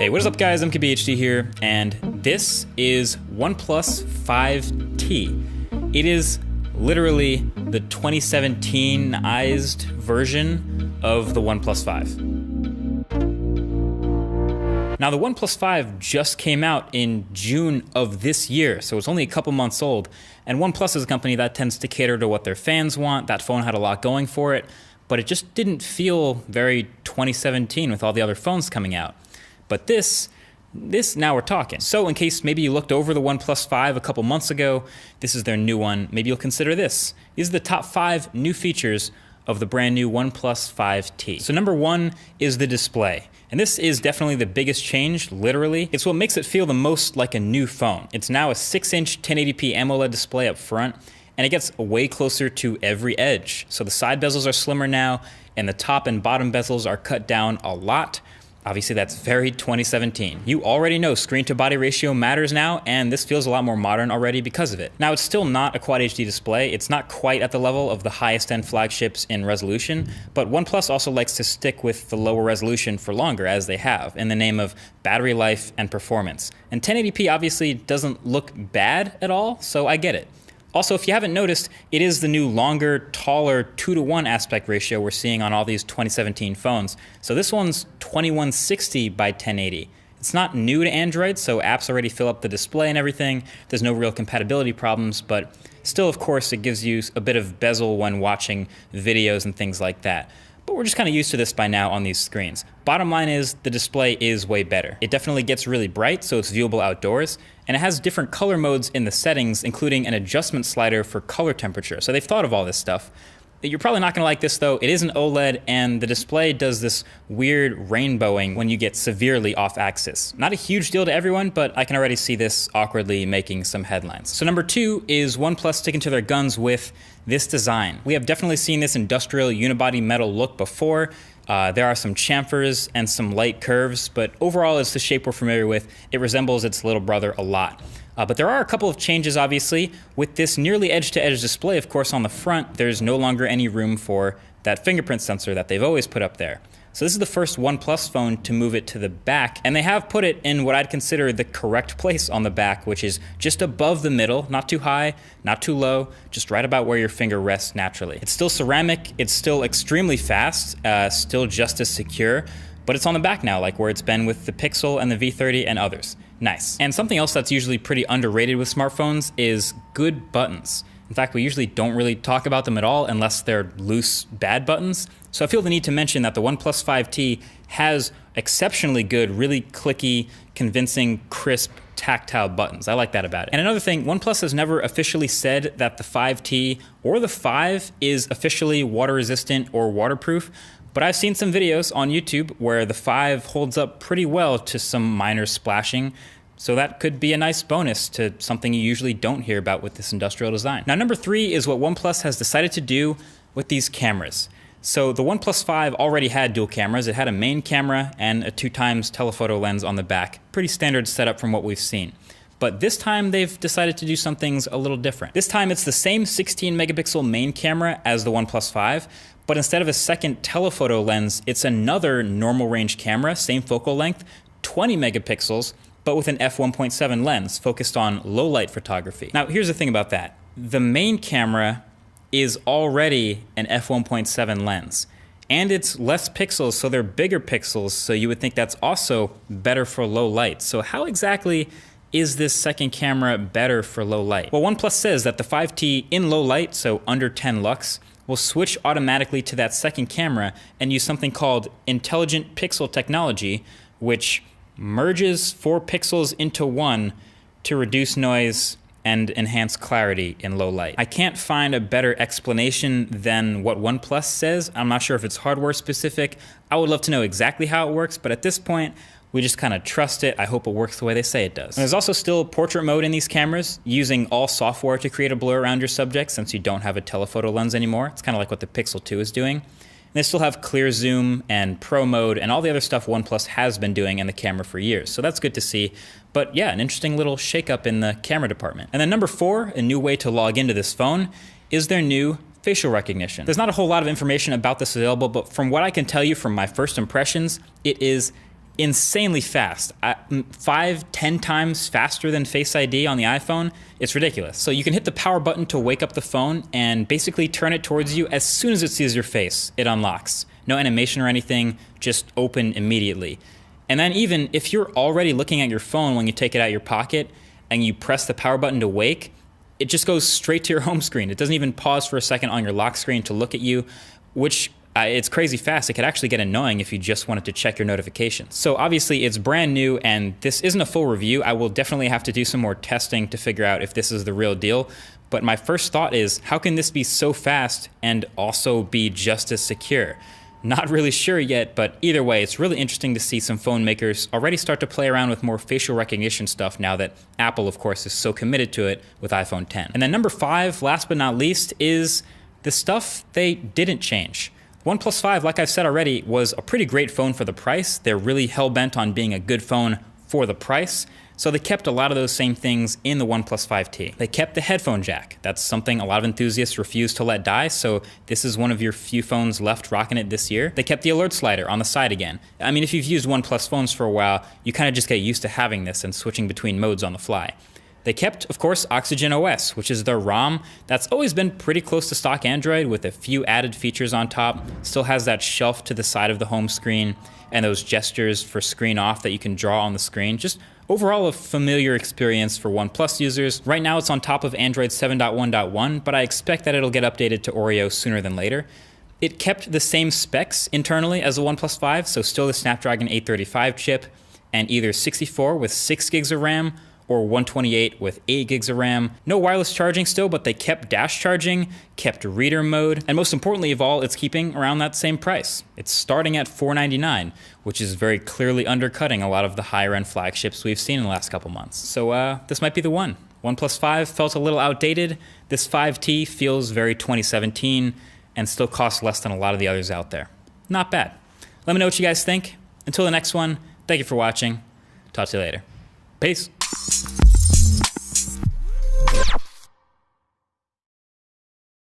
Hey, what is up guys, I'm KBHD here, and this is OnePlus 5T. It is literally the 2017ized version of the OnePlus 5. Now the OnePlus 5 just came out in June of this year, so it's only a couple months old, and OnePlus is a company that tends to cater to what their fans want. That phone had a lot going for it, but it just didn't feel very 2017 with all the other phones coming out. But this now we're talking. So in case maybe you looked over the OnePlus 5 a couple months ago, this is their new one, maybe you'll consider this. These are the top 5 new features of the brand new OnePlus 5T. So number 1 is the display. And this is definitely the biggest change, literally. It's what makes it feel the most like a new phone. It's now a 6-inch 1080p AMOLED display up front, and it gets way closer to every edge. So the side bezels are slimmer now, and the top and bottom bezels are cut down a lot. Obviously that's very 2017. You already know screen to body ratio matters now, and this feels a lot more modern already because of it. Now it's still not a Quad HD display. It's not quite at the level of the highest end flagships in resolution, but OnePlus also likes to stick with the lower resolution for longer, as they have, in the name of battery life and performance. And 1080p obviously doesn't look bad at all, so I get it. Also, if you haven't noticed, it is the new longer, taller 2:1 aspect ratio we're seeing on all these 2017 phones. So this one's 2160 by 1080. It's not new to Android, so apps already fill up the display and everything. There's no real compatibility problems, but still, of course, it gives you a bit of bezel when watching videos and things like that. But we're just kind of used to this by now on these screens. Bottom line is, the display is way better. It definitely gets really bright, so it's viewable outdoors, and it has different color modes in the settings, including an adjustment slider for color temperature. So they've thought of all this stuff. You're probably not gonna like this though. It is an OLED, and the display does this weird rainbowing when you get severely off axis. Not a huge deal to everyone, but I can already see this awkwardly making some headlines. So number 2 is OnePlus sticking to their guns with this design. We have definitely seen this industrial unibody metal look before. There are some chamfers and some light curves, but overall it's the shape we're familiar with. It resembles its little brother a lot. But there are a couple of changes, obviously. With this nearly edge-to-edge display, of course, on the front, there's no longer any room for that fingerprint sensor that they've always put up there. So this is the first OnePlus phone to move it to the back, and they have put it in what I'd consider the correct place on the back, which is just above the middle, not too high, not too low, just right about where your finger rests naturally. It's still ceramic, it's still extremely fast, still just as secure, but it's on the back now, like where it's been with the Pixel and the V30 and others. Nice. And something else that's usually pretty underrated with smartphones is good buttons. In fact, we usually don't really talk about them at all unless they're loose, bad buttons. So I feel the need to mention that the OnePlus 5T has exceptionally good, really clicky, convincing, crisp, tactile buttons. I like that about it. And another thing, OnePlus has never officially said that the 5T or the 5 is officially water resistant or waterproof, but I've seen some videos on YouTube where the 5 holds up pretty well to some minor splashing. So that could be a nice bonus to something you usually don't hear about with this industrial design. Now number 3 is what OnePlus has decided to do with these cameras. So the OnePlus 5 already had dual cameras. It had a main camera and a 2x telephoto lens on the back. Pretty standard setup from what we've seen. But this time they've decided to do some things a little different. This time it's the same 16 megapixel main camera as the OnePlus 5, but instead of a second telephoto lens, it's another normal range camera, same focal length, 20 megapixels, but with an f1.7 lens focused on low light photography. Now here's the thing about that. The main camera is already an f1.7 lens, and it's less pixels, so they're bigger pixels, so you would think that's also better for low light. So how exactly is this second camera better for low light? Well, OnePlus says that the 5T in low light, so under 10 lux, will switch automatically to that second camera and use something called intelligent pixel technology, which merges 4 pixels into 1 to reduce noise and enhance clarity in low light. I can't find a better explanation than what OnePlus says. I'm not sure if it's hardware specific. I would love to know exactly how it works, but at this point, we just kind of trust it. I hope it works the way they say it does. And there's also still portrait mode in these cameras, using all software to create a blur around your subject since you don't have a telephoto lens anymore. It's kind of like what the Pixel 2 is doing. And they still have clear zoom and pro mode and all the other stuff OnePlus has been doing in the camera for years. So that's good to see. But yeah, an interesting little shakeup in the camera department. And then number 4, a new way to log into this phone, is their new facial recognition. There's not a whole lot of information about this available, but from what I can tell you from my first impressions, it is insanely fast. 5-10 times faster than Face ID on the iPhone. It's ridiculous. So you can hit the power button to wake up the phone and basically turn it towards you as soon as it sees your face, it unlocks. No animation or anything, just open immediately. And then even if you're already looking at your phone when you take it out of your pocket and you press the power button to wake, it just goes straight to your home screen. It doesn't even pause for a second on your lock screen to look at you, which it's crazy fast. It could actually get annoying if you just wanted to check your notifications. So obviously it's brand new and this isn't a full review. I will definitely have to do some more testing to figure out if this is the real deal. But my first thought is, how can this be so fast and also be just as secure? Not really sure yet, but either way, it's really interesting to see some phone makers already start to play around with more facial recognition stuff now that Apple, of course, is so committed to it with iPhone 10. And then number 5, last but not least, is the stuff they didn't change. OnePlus 5, like I've said already, was a pretty great phone for the price. They're really hell-bent on being a good phone for the price. So they kept a lot of those same things in the OnePlus 5T. They kept the headphone jack. That's something a lot of enthusiasts refuse to let die, so this is one of your few phones left rocking it this year. They kept the alert slider on the side again. I mean, if you've used OnePlus phones for a while, you kind of just get used to having this and switching between modes on the fly. They kept, of course, Oxygen OS, which is their ROM that's always been pretty close to stock Android with a few added features on top. Still has that shelf to the side of the home screen and those gestures for screen off that you can draw on the screen. Just overall a familiar experience for OnePlus users. Right now it's on top of Android 7.1.1, but I expect that it'll get updated to Oreo sooner than later. It kept the same specs internally as the OnePlus 5, so still the Snapdragon 835 chip and either 64 with 6 gigs of RAM or 128 with 8 gigs of RAM. No wireless charging still, but they kept dash charging, kept reader mode, and most importantly of all, it's keeping around that same price. It's starting at $499, which is very clearly undercutting a lot of the higher end flagships we've seen in the last couple months. So this might be the one. OnePlus 5 felt a little outdated. This 5T feels very 2017 and still costs less than a lot of the others out there. Not bad. Let me know what you guys think. Until the next one, thank you for watching. Talk to you later. Peace.